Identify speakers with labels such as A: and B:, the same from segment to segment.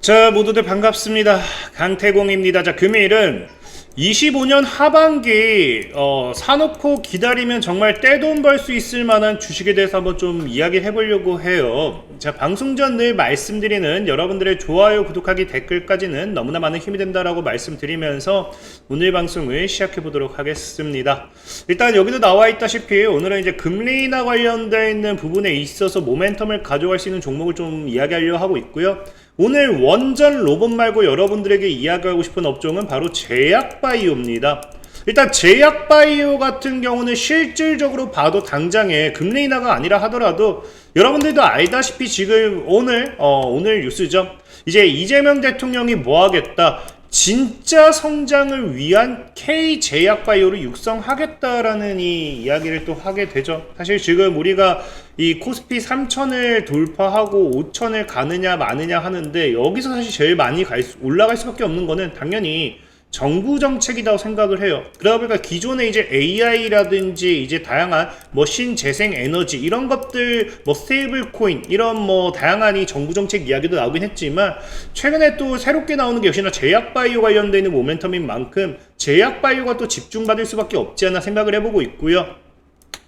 A: 자, 모두들 반갑습니다. 강태공입니다. 자, 금일은 25년 하반기 사놓고 기다리면 정말 떼돈 벌 수 있을 만한 주식에 대해서 한번 좀 이야기해 보려고 해요. 자, 방송 전 늘 말씀드리는 여러분들의 좋아요, 구독하기, 댓글까지는 너무나 많은 힘이 된다라고 말씀드리면서 오늘 방송을 시작해 보도록 하겠습니다. 일단 여기도 나와 있다시피 오늘은 이제 금리 인하 관련되어 있는 부분에 있어서 모멘텀을 가져갈 수 있는 종목을 좀 이야기하려고 하고 있고요. 오늘 원전 로봇 말고 여러분들에게 이야기하고 싶은 업종은 바로 제약바이오입니다. 일단 제약바이오 같은 경우는 실질적으로 봐도 당장에 금리 인하가 아니라 하더라도 여러분들도 알다시피 지금 오늘 뉴스죠. 이제 이재명 대통령이 뭐 하겠다, 진짜 성장을 위한 K제약바이오를 육성하겠다라는 이 이야기를 또 하게 되죠. 사실 지금 우리가 이 코스피 3000을 돌파하고 5000을 가느냐 마느냐 하는데 여기서 사실 제일 많이 올라갈 수밖에 없는 거는 당연히 정부 정책이라고 생각을 해요. 그러다 보니까 기존에 이제 AI라든지 이제 다양한 뭐 신재생 에너지 이런 것들, 뭐 스테이블 코인 이런 뭐 다양한 이 정부 정책 이야기도 나오긴 했지만 최근에 또 새롭게 나오는 게 역시나 제약바이오 관련되어 있는 모멘텀인 만큼 제약바이오가 또 집중받을 수밖에 없지 않나 생각을 해보고 있고요.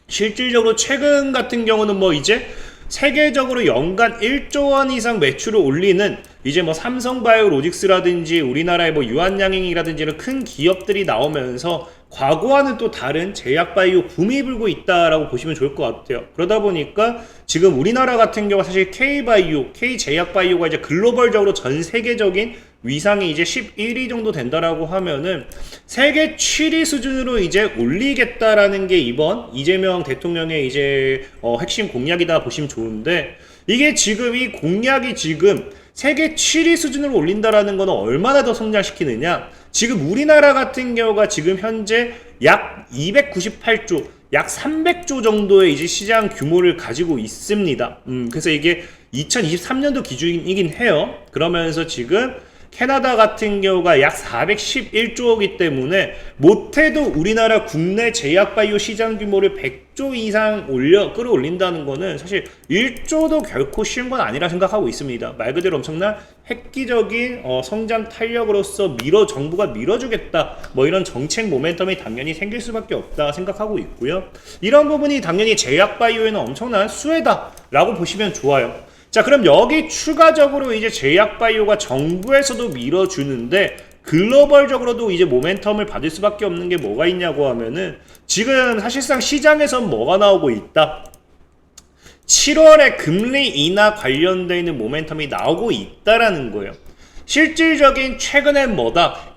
A: 실질적으로 최근 같은 경우는 뭐 이제 세계적으로 연간 1조 원 이상 매출을 올리는 이제 뭐 삼성바이오로직스라든지 우리나라의 뭐 유한양행이라든지 이런 큰 기업들이 나오면서 과거와는 또 다른 제약바이오 붐이 불고 있다라고 보시면 좋을 것 같아요. 그러다 보니까 지금 우리나라 같은 경우 사실 K바이오, K제약바이오가 이제 글로벌적으로 전 세계적인 위상이 이제 11위 정도 된다라고 하면은 세계 7위 수준으로 이제 올리겠다라는 게 이번 이재명 대통령의 이제 핵심 공약이다 보시면 좋은데, 이게 지금 이 공약이 지금 세계 7위 수준으로 올린다라는 거는 얼마나 더 성장시키느냐. 지금 우리나라 같은 경우가 지금 현재 약 298조, 약 300조 정도의 이제 시장 규모를 가지고 있습니다. 그래서 이게 2023년도 기준이긴 해요. 그러면서 지금 캐나다 같은 경우가 약 411조이기 때문에 못해도 우리나라 국내 제약바이오 시장 규모를 100조 이상 끌어올린다는 거는 사실 1조도 결코 쉬운 건 아니라 생각하고 있습니다. 말 그대로 엄청난 획기적인 성장 탄력으로서 정부가 밀어주겠다, 뭐 이런 정책 모멘텀이 당연히 생길 수밖에 없다 생각하고 있고요. 이런 부분이 당연히 제약바이오에는 엄청난 수혜다 라고 보시면 좋아요. 자, 그럼 여기 추가적으로 이제 제약바이오가 정부에서도 밀어주는데 글로벌적으로도 이제 모멘텀을 받을 수밖에 없는 게 뭐가 있냐고 하면은 지금 사실상 시장에서 뭐가 나오고 있다. 7월에 금리 인하 관련되어 있는 모멘텀이 나오고 있다라는 거예요. 실질적인 최근엔 뭐다?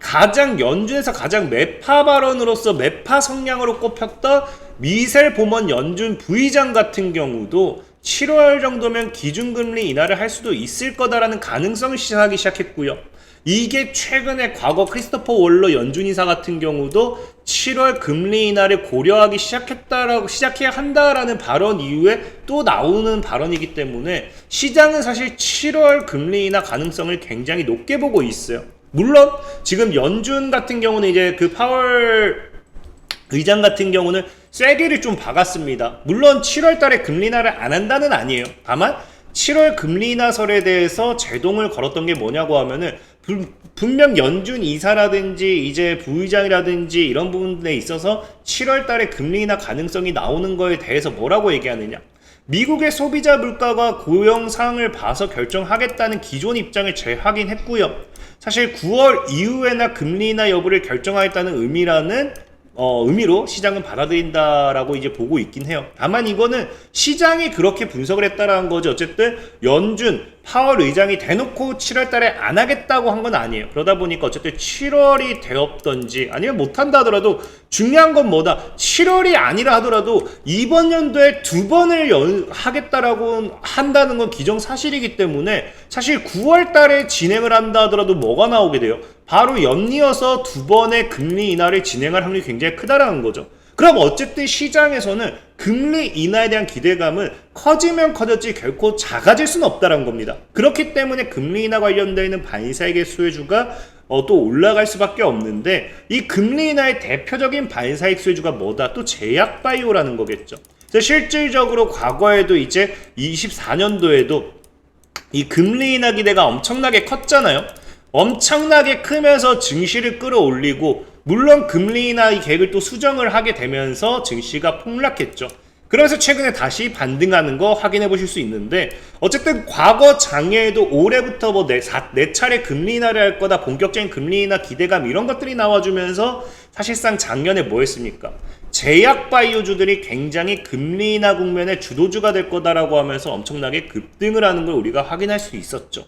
A: 연준에서 가장 매파 발언으로서 매파 성향으로 꼽혔던 미셀 보먼 연준 부의장 같은 경우도 7월 정도면 기준금리 인하를 할 수도 있을 거다라는 가능성을 시사하기 시작했고요. 이게 최근에 크리스토퍼 월러 연준 이사 같은 경우도 7월 금리 인하를 고려하기 시작해야 한다라는 발언 이후에 또 나오는 발언이기 때문에 시장은 사실 7월 금리 인하 가능성을 굉장히 높게 보고 있어요. 물론 지금 연준 같은 경우는 이제 그 파월 의장 같은 경우는 쐐기를 좀 박았습니다. 물론 7월 달에 금리 인하를 안 한다는 아니에요. 다만 7월 금리 인하설에 대해서 제동을 걸었던 게 뭐냐고 하면은 분명 연준 이사라든지 이제 부의장이라든지 이런 부분에 있어서 7월 달에 금리 인하 가능성이 나오는 거에 대해서 뭐라고 얘기하느냐. 미국의 소비자 물가가 고용 상황을 봐서 결정하겠다는 기존 입장을 재확인했고요. 사실 9월 이후에나 금리 인하 여부를 결정하겠다는 의미로 시장은 받아들인다라고 이제 보고 있긴 해요. 다만 이거는 시장이 그렇게 분석을 했다라는 거지. 어쨌든 연준 파월 의장이 대놓고 7월 달에 안 하겠다고 한 건 아니에요. 그러다 보니까 어쨌든 7월이 되었던지 아니면 못한다 하더라도 중요한 건 뭐다? 7월이 아니라 하더라도 이번 연도에 2번을 하겠다라고 한다는 건 기정사실이기 때문에 사실 9월 달에 진행을 한다 하더라도 뭐가 나오게 돼요? 바로 연이어서 2번의 금리 인하를 진행할 확률이 굉장히 크다라는 거죠. 그럼 어쨌든 시장에서는 금리 인하에 대한 기대감은 커지면 커졌지 결코 작아질 수는 없다는 겁니다. 그렇기 때문에 금리 인하 관련되어 있는 반사익의 수혜주가 또 올라갈 수밖에 없는데, 이 금리 인하의 대표적인 반사익 수혜주가 뭐다? 또 제약바이오라는 거겠죠. 그래서 실질적으로 과거에도 이제 24년도에도 이 금리 인하 기대가 엄청나게 컸잖아요. 엄청나게 크면서 증시를 끌어올리고, 물론 금리 인하 이 계획을 또 수정을 하게 되면서 증시가 폭락했죠. 그래서 최근에 다시 반등하는 거 확인해 보실 수 있는데, 어쨌든 과거 장에도 올해부터 뭐 네 차례 금리 인하를 할 거다, 본격적인 금리 인하 기대감 이런 것들이 나와주면서 사실상 작년에 뭐 했습니까? 제약 바이오주들이 굉장히 금리 인하 국면의 주도주가 될 거다라고 하면서 엄청나게 급등을 하는 걸 우리가 확인할 수 있었죠.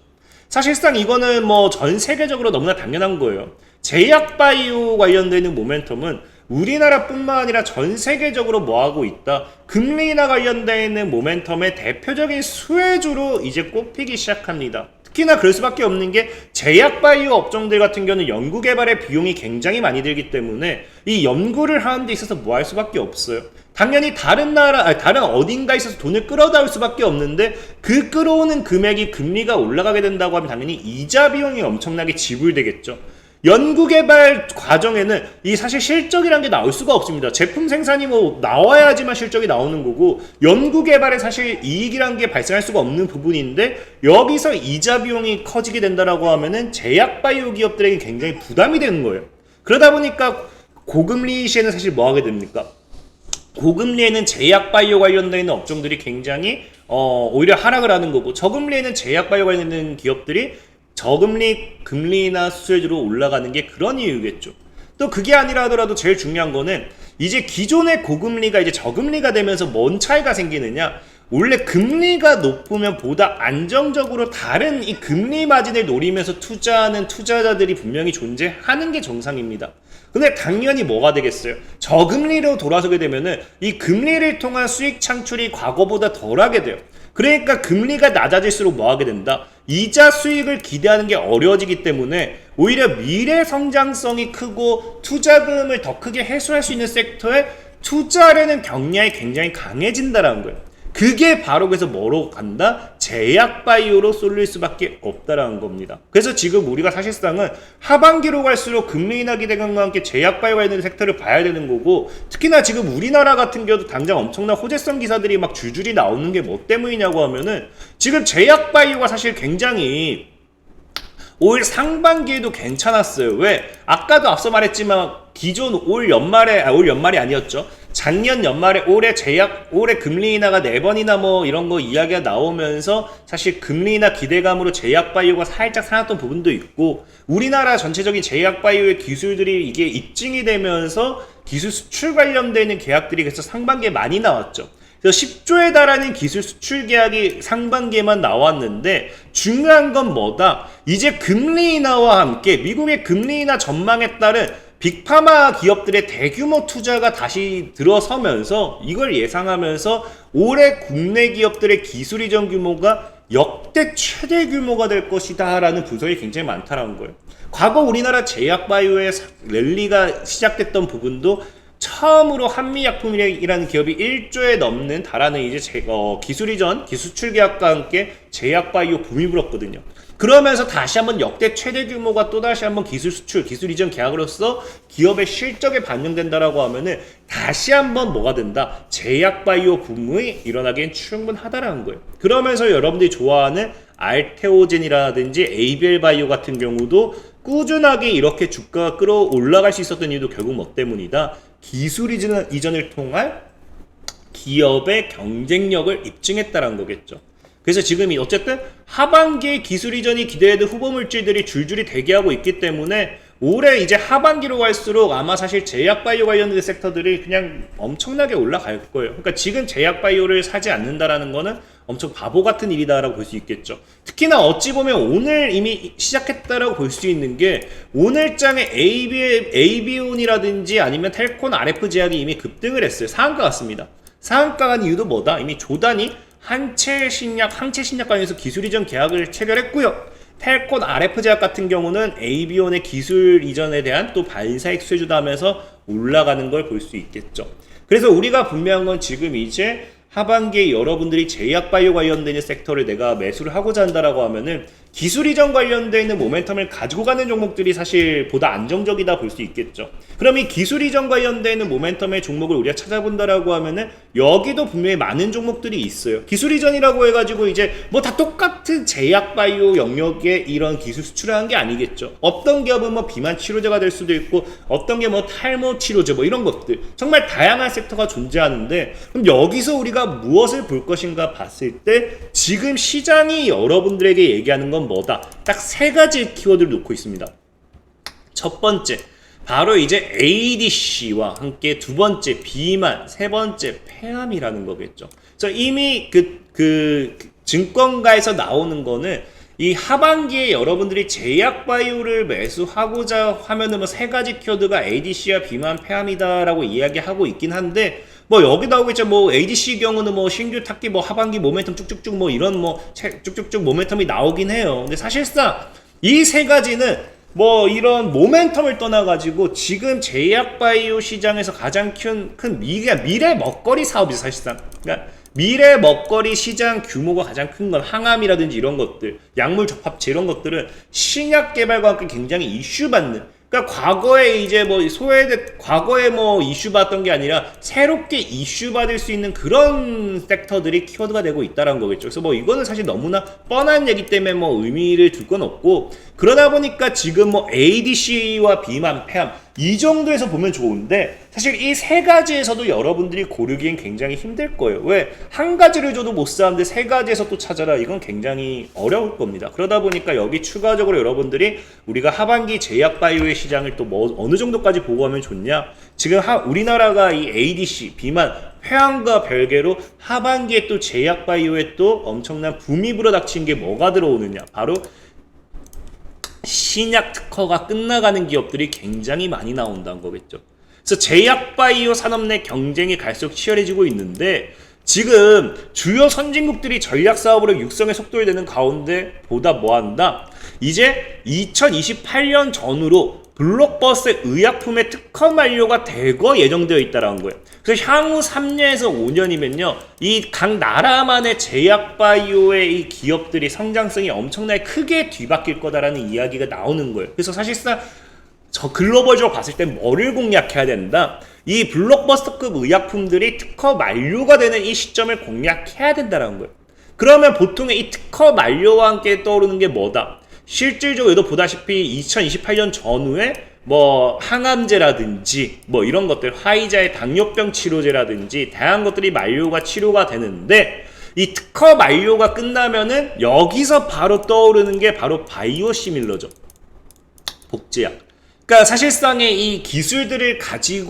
A: 사실상 이거는 뭐 전 세계적으로 너무나 당연한 거예요. 제약 바이오 관련되는 모멘텀은 우리나라뿐만 아니라 전 세계적으로 뭐하고 있다? 금리 인하 관련되는 모멘텀의 대표적인 수혜주로 이제 꼽히기 시작합니다. 특히나 그럴 수밖에 없는 게 제약 바이오 업종들 같은 경우는 연구 개발의 비용이 굉장히 많이 들기 때문에 이 연구를 하는 데 있어서 뭐 할 수밖에 없어요. 당연히 다른 어딘가에 있어서 돈을 끌어다올 수밖에 없는데, 그 끌어오는 금액이 금리가 올라가게 된다고 하면 당연히 이자 비용이 엄청나게 지불되겠죠. 연구개발 과정에는 이 사실 실적이란 게 나올 수가 없습니다. 제품 생산이 뭐 나와야지만 실적이 나오는 거고, 연구개발에 사실 이익이란 게 발생할 수가 없는 부분인데, 여기서 이자 비용이 커지게 된다라고 하면은 제약 바이오 기업들에게 굉장히 부담이 되는 거예요. 그러다 보니까 고금리 시에는 사실 뭐 하게 됩니까? 고금리에는 제약 바이오 관련되어 있는 업종들이 굉장히 오히려 하락을 하는 거고, 저금리에는 제약 바이오 관련된 기업들이 저금리 금리나 수혜주로 올라가는 게 그런 이유겠죠. 또 그게 아니라 하더라도 제일 중요한 거는 이제 기존의 고금리가 이제 저금리가 되면서 뭔 차이가 생기느냐, 원래 금리가 높으면 보다 안정적으로 다른 이 금리 마진을 노리면서 투자하는 투자자들이 분명히 존재하는 게 정상입니다. 근데 당연히 뭐가 되겠어요? 저금리로 돌아서게 되면은 이 금리를 통한 수익 창출이 과거보다 덜하게 돼요. 그러니까 금리가 낮아질수록 뭐 하게 된다? 이자 수익을 기대하는 게 어려워지기 때문에 오히려 미래 성장성이 크고 투자금을 더 크게 회수할 수 있는 섹터에 투자하려는 경향이 굉장히 강해진다는 거예요. 그게 바로 그래서 뭐로 간다? 제약 바이오로 쏠릴 수밖에 없다라는 겁니다. 그래서 지금 우리가 사실상은 하반기로 갈수록 금리 인하 기대감과 함께 제약 바이오가 있는 섹터를 봐야 되는 거고, 특히나 지금 우리나라 같은 경우도 당장 엄청난 호재성 기사들이 막 줄줄이 나오는 게 뭐 때문이냐고 하면은, 지금 제약 바이오가 사실 굉장히 올 상반기에도 괜찮았어요. 왜? 아까도 앞서 말했지만 기존 올 연말이 아니었죠. 작년 연말에 올해 금리 인하가 4번이나 뭐 이런 거 이야기가 나오면서 사실 금리 인하 기대감으로 제약 바이오가 살짝 살았던 부분도 있고, 우리나라 전체적인 제약 바이오의 기술들이 이게 입증이 되면서 기술 수출 관련되는 계약들이 그래서 상반기에 많이 나왔죠. 그래서 10조에 달하는 기술 수출 계약이 상반기에만 나왔는데, 중요한 건 뭐다? 이제 금리 인하와 함께 미국의 금리 인하 전망에 따른 빅파마 기업들의 대규모 투자가 다시 들어서면서, 이걸 예상하면서 올해 국내 기업들의 기술 이전 규모가 역대 최대 규모가 될 것이다 라는 분석이 굉장히 많다는 거예요. 과거 우리나라 제약바이오의 랠리가 시작됐던 부분도 처음으로 한미약품이라는 기업이 1조에 넘는 달하는 이제 기술 이전, 기술 수출 계약과 함께 제약바이오 붐이 불었거든요. 그러면서 다시 한번 역대 최대 규모가 또다시 한번 기술 수출, 기술 이전 계약으로서 기업의 실적에 반영된다라고 하면은 다시 한번 뭐가 된다? 제약바이오 붐이 일어나기엔 충분하다라는 거예요. 그러면서 여러분들이 좋아하는 알테오젠이라든지 ABL 바이오 같은 경우도 꾸준하게 이렇게 주가가 끌어올라갈 수 있었던 이유도 결국 뭐 때문이다? 기술 이전을 통한 기업의 경쟁력을 입증했다는 거겠죠. 그래서 지금 어쨌든 하반기에 기술 이전이 기대되는 후보 물질들이 줄줄이 대기하고 있기 때문에 올해 이제 하반기로 갈수록 아마 사실 제약바이오 관련된 섹터들이 그냥 엄청나게 올라갈 거예요. 그러니까 지금 제약바이오를 사지 않는다라는 거는 엄청 바보 같은 일이다라고 볼 수 있겠죠. 특히나 어찌 보면 오늘 이미 시작했다라고 볼 수 있는 게, 오늘장에 AB온이라든지 아니면 텔콘 RF 제약이 이미 급등을 했어요. 상한가 같습니다. 상한가 간 이유도 뭐다? 이미 조단이 항체 신약 관련해서 기술 이전 계약을 체결했고요. 텔콘 RF 제약 같은 경우는 AB온의 기술 이전에 대한 또 반사익 수혜주다 하면서 올라가는 걸 볼 수 있겠죠. 그래서 우리가 분명한 건 지금 이제 하반기에 여러분들이 제약바이오 관련된 섹터를 내가 매수를 하고자 한다라고 하면은 기술 이전 관련되어 있는 모멘텀을 가지고 가는 종목들이 사실 보다 안정적이다 볼 수 있겠죠. 그럼 이 기술 이전 관련되어 있는 모멘텀의 종목을 우리가 찾아본다라고 하면은 여기도 분명히 많은 종목들이 있어요. 기술 이전이라고 해가지고 이제 뭐 다 똑같은 제약 바이오 영역에 이런 기술 수출을 한 게 아니겠죠. 어떤 기업은 뭐 비만 치료제가 될 수도 있고 어떤 게 뭐 탈모 치료제 뭐 이런 것들 정말 다양한 섹터가 존재하는데, 그럼 여기서 우리가 무엇을 볼 것인가 봤을 때 지금 시장이 여러분들에게 얘기하는 건 뭐다? 딱 세 가지 키워드를 놓고 있습니다. 첫 번째, 바로 이제 ADC와 함께 두 번째 비만, 세 번째 폐암이라는 거겠죠. 그래서 이미 그 증권가에서 나오는 거는 이 하반기에 여러분들이 제약 바이오를 매수하고자 하면은 뭐 세 가지 키워드가 ADC와 비만, 폐암이다라고 이야기하고 있긴 한데, 뭐 여기 나오겠죠. 뭐 ADC 경우는 뭐 신규 탁기 뭐 하반기 모멘텀 쭉쭉쭉 뭐 이런 뭐 쭉쭉쭉 모멘텀이 나오긴 해요. 근데 사실상 이 세 가지는 뭐 이런 모멘텀을 떠나가지고 지금 제약 바이오 시장에서 가장 큰 미래 먹거리 사업이죠, 사실상. 그러니까 미래 먹거리 시장 규모가 가장 큰 건 항암이라든지 이런 것들, 약물 적합체 이런 것들은 신약 개발과 함께 굉장히 이슈받는, 그러니까 과거에 이제 뭐 과거에 뭐 이슈받던 게 아니라 새롭게 이슈받을 수 있는 그런 섹터들이 키워드가 되고 있다는 거겠죠. 그래서 뭐 이거는 사실 너무나 뻔한 얘기 때문에 뭐 의미를 둘 건 없고, 그러다 보니까 지금 뭐 ADC와 비만, 폐암 이 정도에서 보면 좋은데, 사실 이 세 가지에서도 여러분들이 고르기엔 굉장히 힘들 거예요. 왜? 한 가지를 줘도 못 사는데 세 가지에서 또 찾아라, 이건 굉장히 어려울 겁니다. 그러다 보니까 여기 추가적으로 여러분들이 우리가 하반기 제약 바이오의 시장을 또 뭐 어느 정도까지 보고 하면 좋냐, 지금 우리나라가 이 ADC, 비만, 폐암과 별개로 하반기에 또 제약 바이오에 또 엄청난 붐이 불어닥친 게 뭐가 들어오느냐, 바로 신약 특허가 끝나가는 기업들이 굉장히 많이 나온다는 거겠죠. 그래서 제약 바이오 산업 내 경쟁이 갈수록 치열해지고 있는데, 지금 주요 선진국들이 전략 사업으로 육성의 속도를 내는 가운데 보다 뭐한다? 이제 2028년 전후로 블록버스터 의약품의 특허 만료가 대거 예정되어 있다는 거예요. 그래서 향후 3년에서 5년이면요, 이 각 나라만의 제약 바이오의 이 기업들이 성장성이 엄청나게 크게 뒤바뀔 거다라는 이야기가 나오는 거예요. 그래서 사실상 저 글로벌적으로 봤을 때 뭐를 공략해야 된다? 이 블록버스터급 의약품들이 특허 만료가 되는 이 시점을 공략해야 된다는 거예요. 그러면 보통 이 특허 만료와 함께 떠오르는 게 뭐다? 실질적으로 도 보다시피 2028년 전후에 뭐 항암제라든지 뭐 이런 것들, 화이자의 당뇨병 치료제라든지 다양한 것들이 만료가 치료가 되는데, 이 특허 만료가 끝나면은 여기서 바로 떠오르는 게 바로 바이오시밀러죠. 복제약. 그러니까 사실상의 이 기술들을 가진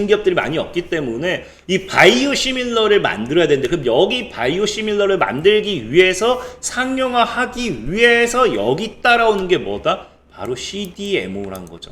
A: 기업들이 많이 없기 때문에 이 바이오시밀러를 만들어야 되는데, 그럼 여기 바이오시밀러를 만들기 위해서 상용화하기 위해서 여기 따라오는 게 뭐다? 바로 CDMO란 거죠.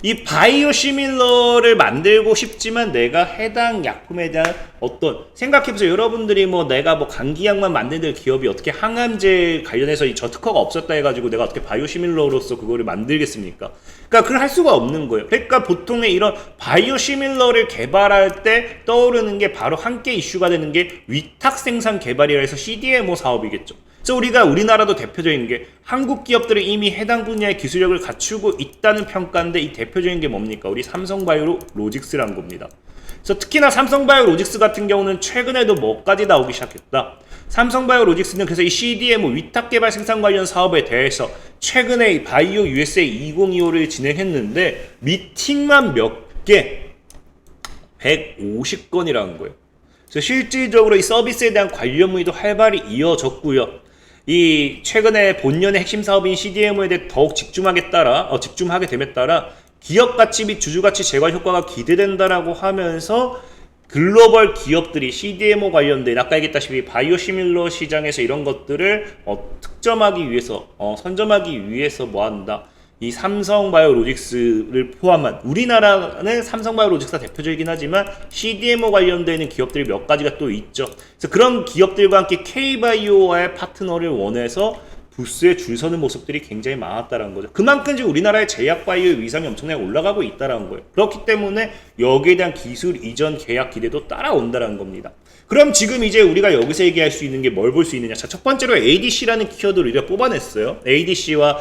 A: 이 바이오시밀러를 만들고 싶지만 내가 해당 약품에 대한 어떤, 생각해보세요. 여러분들이 뭐 내가 뭐 감기약만 만드는 기업이 어떻게 항암제 관련해서 이 저특허가 없었다 해가지고 내가 어떻게 바이오시밀러로서 그거를 만들겠습니까? 그러니까 그걸 할 수가 없는 거예요. 그러니까 보통의 이런 바이오시밀러를 개발할 때 떠오르는 게 바로 함께 이슈가 되는 게 위탁 생산 개발이라 해서 CDMO 사업이겠죠. 그래서 우리가 우리나라도 대표적인 게 한국 기업들은 이미 해당 분야의 기술력을 갖추고 있다는 평가인데, 이 대표적인 게 뭡니까? 우리 삼성바이오로직스라는 겁니다. 그래서 특히나 삼성바이오로직스 같은 경우는 최근에도 뭐까지 나오기 시작했다. 삼성바이오로직스는 그래서 이 CDMO 위탁 개발 생산 관련 사업에 대해서 최근에 이 바이오 USA 2025를 진행했는데 미팅만 몇 개? 150건이라는 거예요. 그래서 실질적으로 이 서비스에 대한 관련 문의도 활발히 이어졌고요. 이 최근에 본년의 핵심 사업인 CDMO에 대해 더욱 집중하게 됨에 따라 기업 가치 및 주주 가치 제고 효과가 기대된다라고 하면서 글로벌 기업들이 CDMO 관련된 아까 얘기했다시피 바이오시밀러 시장에서 이런 것들을 득점하기 위해서 선점하기 위해서 뭐한다? 이 삼성바이오로직스를 포함한, 우리나라는 삼성바이오로직스가 대표적이긴 하지만 CDMO 관련되는 기업들이 몇 가지가 또 있죠. 그래서 그런 기업들과 함께 K바이오와의 파트너를 원해서 부스에 줄 서는 모습들이 굉장히 많았다는 거죠. 그만큼 지금 우리나라의 제약바이오의 위상이 엄청나게 올라가고 있다는 거예요. 그렇기 때문에 여기에 대한 기술 이전 계약 기대도 따라온다는 겁니다. 그럼 지금 이제 우리가 여기서 얘기할 수 있는 게 뭘 볼 수 있느냐. 자, 첫 번째로 ADC라는 키워드를 우리가 뽑아냈어요. ADC와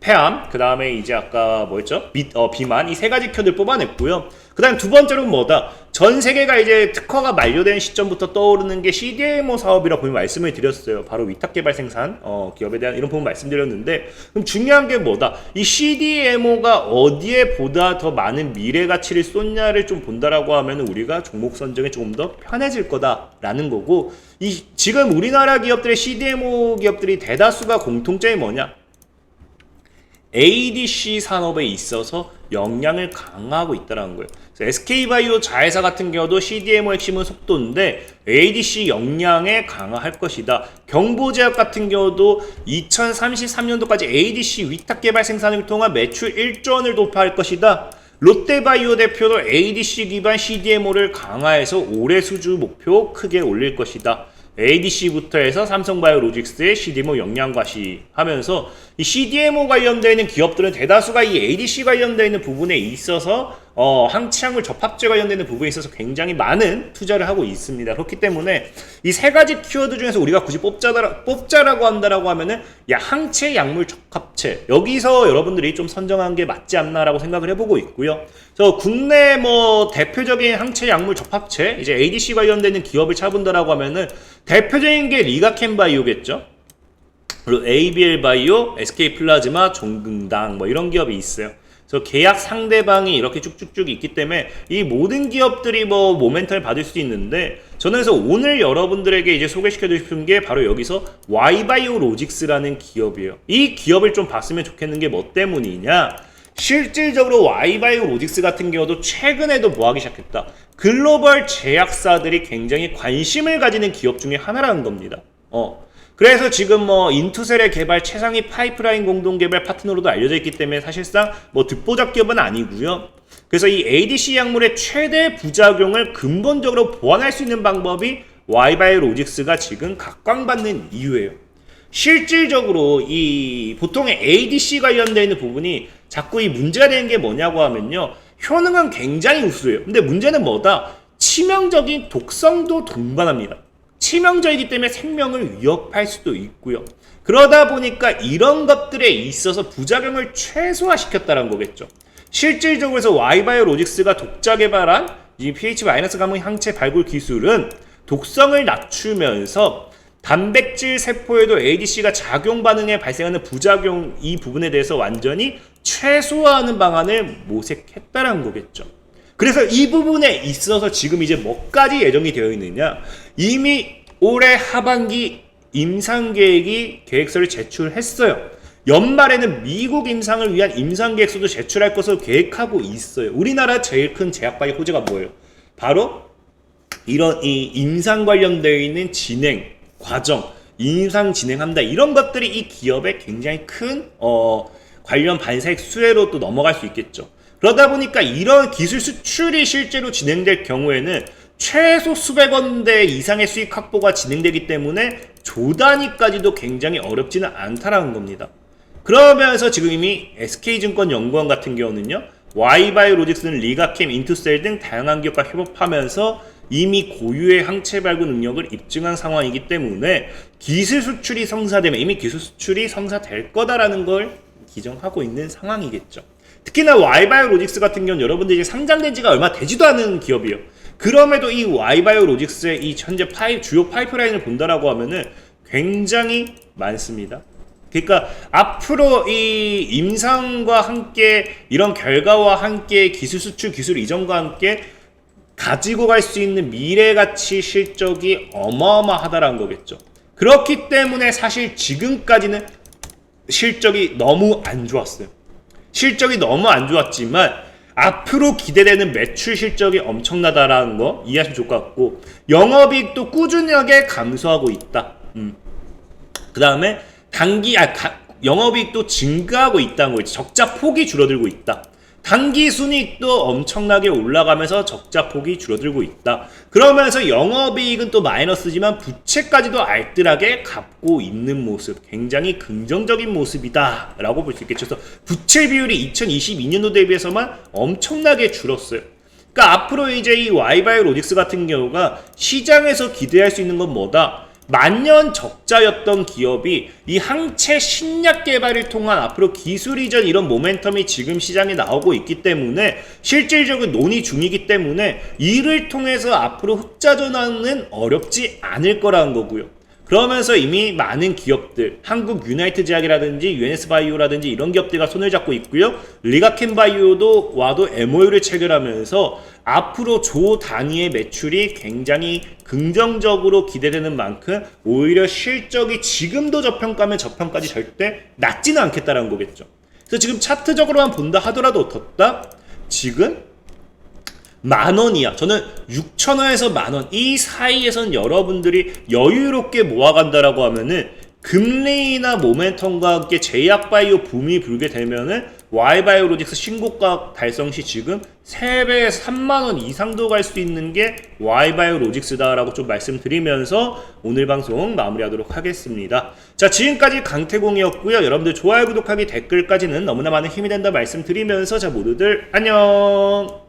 A: 폐암, 그 다음에 이제 아까 뭐였죠? 비만, 이 세 가지 키워드를 뽑아냈고요. 그 다음 두 번째로는 뭐다? 전 세계가 이제 특허가 만료된 시점부터 떠오르는 게 CDMO 사업이라고 보면 말씀을 드렸어요. 바로 위탁 개발 생산 기업에 대한 이런 부분 말씀드렸는데, 그럼 중요한 게 뭐다? 이 CDMO가 어디에 보다 더 많은 미래 가치를 쏟냐를 좀 본다라고 하면 우리가 종목 선정에 조금 더 편해질 거다라는 거고, 지금 우리나라 기업들의 CDMO 기업들이 대다수가 공통점이 뭐냐? ADC 산업에 있어서 역량을 강화하고 있다는 거예요. SK바이오 자회사 같은 경우도 CDMO 핵심은 속도인데 ADC 역량에 강화할 것이다. 경보제약 같은 경우도 2033년도까지 ADC 위탁 개발 생산을 통한 매출 1조 원을 돌파할 것이다. 롯데바이오 대표도 ADC 기반 CDMO를 강화해서 올해 수주 목표 크게 올릴 것이다. ADC부터 해서 삼성바이오로직스의 CDMO 역량 과시하면서 이 CDMO 관련되어 있는 기업들은 대다수가 이 ADC 관련되어 있는 부분에 있어서 항체약물 접합제 관련되는 부분에 있어서 굉장히 많은 투자를 하고 있습니다. 그렇기 때문에 이 세 가지 키워드 중에서 우리가 굳이 뽑자라고 한다라고 하면은 항체약물 접합체, 여기서 여러분들이 좀 선정한 게 맞지 않나라고 생각을 해보고 있고요. 그래서 국내 뭐 대표적인 항체약물 접합체, 이제 ADC 관련되는 기업을 찾아본다라고 하면은 대표적인 게 리가캠바이오겠죠. 그리고 ABL바이오, SK플라즈마, 종근당 뭐 이런 기업이 있어요. 그래서 계약 상대방이 이렇게 쭉쭉쭉 있기 때문에 이 모든 기업들이 뭐 모멘텀을 받을 수 있는데, 저는 그래서 오늘 여러분들에게 이제 소개시켜드리고 싶은 게 바로 여기서 Y바이오로직스라는 기업이에요. 이 기업을 좀 봤으면 좋겠는 게 뭐 때문이냐? 실질적으로 Y바이오로직스 같은 경우도 최근에도 뭐 하기 시작했다. 글로벌 제약사들이 굉장히 관심을 가지는 기업 중에 하나라는 겁니다. 그래서 지금 뭐 인투셀의 개발 최상위 파이프라인 공동 개발 파트너로도 알려져 있기 때문에 사실상 뭐 듣보잡 기업은 아니고요. 그래서 이 ADC 약물의 최대 부작용을 근본적으로 보완할 수 있는 방법이 Y바이오로직스가 지금 각광받는 이유예요. 실질적으로 이 보통의 ADC 관련되어 있는 부분이 자꾸 이 문제가 되는 게 뭐냐고 하면요, 효능은 굉장히 우수해요. 근데 문제는 뭐다? 치명적인 독성도 동반합니다. 치명적이기 때문에 생명을 위협할 수도 있고요. 그러다 보니까 이런 것들에 있어서 부작용을 최소화시켰다는 거겠죠. 실질적으로 해서 Y바이오로직스가 독자 개발한 이 pH- 가문 항체 발굴 기술은 독성을 낮추면서 단백질 세포에도 ADC가 작용 반응에 발생하는 부작용, 이 부분에 대해서 완전히 최소화하는 방안을 모색했다는 거겠죠. 그래서 이 부분에 있어서 지금 이제 뭐까지 예정이 되어 있느냐, 이미 올해 하반기 임상 계획서를 제출했어요. 연말에는 미국 임상을 위한 임상 계획서도 제출할 것으로 계획하고 있어요. 우리나라 제일 큰 제약바이오 호재가 뭐예요? 바로 이런 이 임상 관련되어 있는 진행 과정, 임상 진행한다, 이런 것들이 이 기업의 굉장히 큰 관련 반사익 수혜로 또 넘어갈 수 있겠죠. 그러다 보니까 이런 기술 수출이 실제로 진행될 경우에는 최소 수백억 원대 이상의 수익 확보가 진행되기 때문에 조 단위까지도 굉장히 어렵지는 않다라는 겁니다. 그러면서 지금 이미 SK증권 연구원 같은 경우는요, Y바이오로직스는 리가캠, 인투셀 등 다양한 기업과 협업하면서 이미 고유의 항체 발굴 능력을 입증한 상황이기 때문에 기술 수출이 성사되면 이미 기술 수출이 성사될 거다라는 걸 기정하고 있는 상황이겠죠. 특히나 Y바이오로직스 같은 경우는 여러분들이 상장된 지가 얼마 되지도 않은 기업이에요. 그럼에도 이 Y바이오로직스의 이 현재 주요 파이프라인을 본다라고 하면은 굉장히 많습니다. 그러니까 앞으로 이 임상과 함께 이런 결과와 함께 기술 수출, 기술 이전과 함께 가지고 갈 수 있는 미래 가치 실적이 어마어마하다라는 거겠죠. 그렇기 때문에 사실 지금까지는 실적이 너무 안 좋았어요. 실적이 너무 안 좋았지만 앞으로 기대되는 매출 실적이 엄청나다라는 거 이해하시면 좋을 것 같고, 영업이익도 꾸준하게 감소하고 있다. 그 다음에 영업이익도 증가하고 있다는 거지. 적자 폭이 줄어들고 있다. 단기 순이익도 엄청나게 올라가면서 적자 폭이 줄어들고 있다. 그러면서 영업이익은 또 마이너스지만 부채까지도 알뜰하게 갚고 있는 모습, 굉장히 긍정적인 모습이다 라고 볼 수 있겠죠. 그래서 부채 비율이 2022년도 대비해서만 엄청나게 줄었어요. 그러니까 앞으로 이제 이 Y바이오로직스 같은 경우가 시장에서 기대할 수 있는 건 뭐다? 만년 적자였던 기업이 이 항체 신약 개발을 통한 앞으로 기술 이전 이런 모멘텀이 지금 시장에 나오고 있기 때문에 실질적인 논의 중이기 때문에 이를 통해서 앞으로 흑자 전환은 어렵지 않을 거라는 거고요. 그러면서 이미 많은 기업들, 한국 유나이트 제약이라든지 유엔스 바이오라든지 이런 기업들과 손을 잡고 있고요. 리가켄 바이오도 와도 MOU를 체결하면서 앞으로 조 단위의 매출이 굉장히 긍정적으로 기대되는 만큼 오히려 실적이 지금도 저평가면 저평가지 절대 낮지는 않겠다라는 거겠죠. 그래서 지금 차트적으로만 본다 하더라도 어떻다? 지금 10,000원이야. 저는 6,000원에서 10,000원 이 사이에선 여러분들이 여유롭게 모아간다라고 하면은 금리나 모멘텀과 함께 제약바이오 붐이 불게 되면은 Y바이오로직스 신고가 달성 시 지금 3배 3만원 이상도 갈 수 있는 게 Y바이오로직스다라고 좀 말씀드리면서 오늘 방송 마무리하도록 하겠습니다. 자, 지금까지 강태공이었고요. 여러분들 좋아요, 구독하기, 댓글까지는 너무나 많은 힘이 된다 말씀드리면서 자, 모두들 안녕.